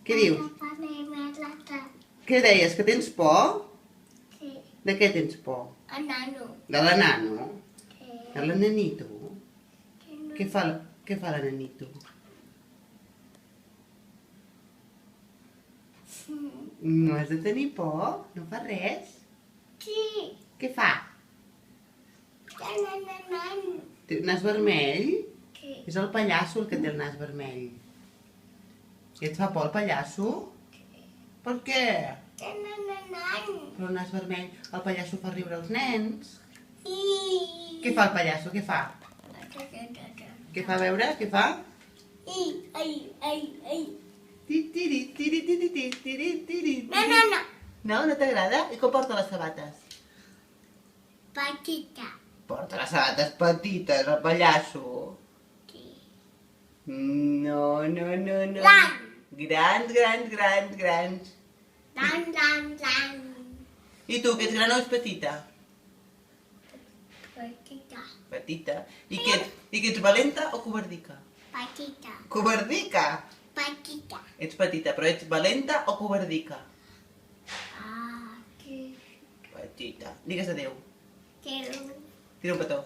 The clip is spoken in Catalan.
Què dius? Què deies, que tens por? Sí. De què tens por? El nano. De la nano? Sí. De la nanito? Què fa la nanito? No has de tenir por, no fa res. Sí. Què fa? Nan. Té el nas vermell? Sí. És el pallasso el que té el nas vermell. I et fa por el pallasso? Per què? Nan. Però el nas vermell, el pallasso fa riure els nens. Sí. Què fa el pallasso? Què fa? Què fa, a veure? Què fa? Ai. Tiri. No. No, no t'agrada? I com porta les sabates? Petita. Porta les sabates petites, el pallasso. Sí. No. Gran. Grans. Dan. I tu, que ets gran o ets petita? Petita. Petita. I que ets valenta o covardica? Petita. Covardica? Petita. Ets petita, però ets valenta o covardica? Ah, que... Petita. Digues adéu. Que... Tira un petó.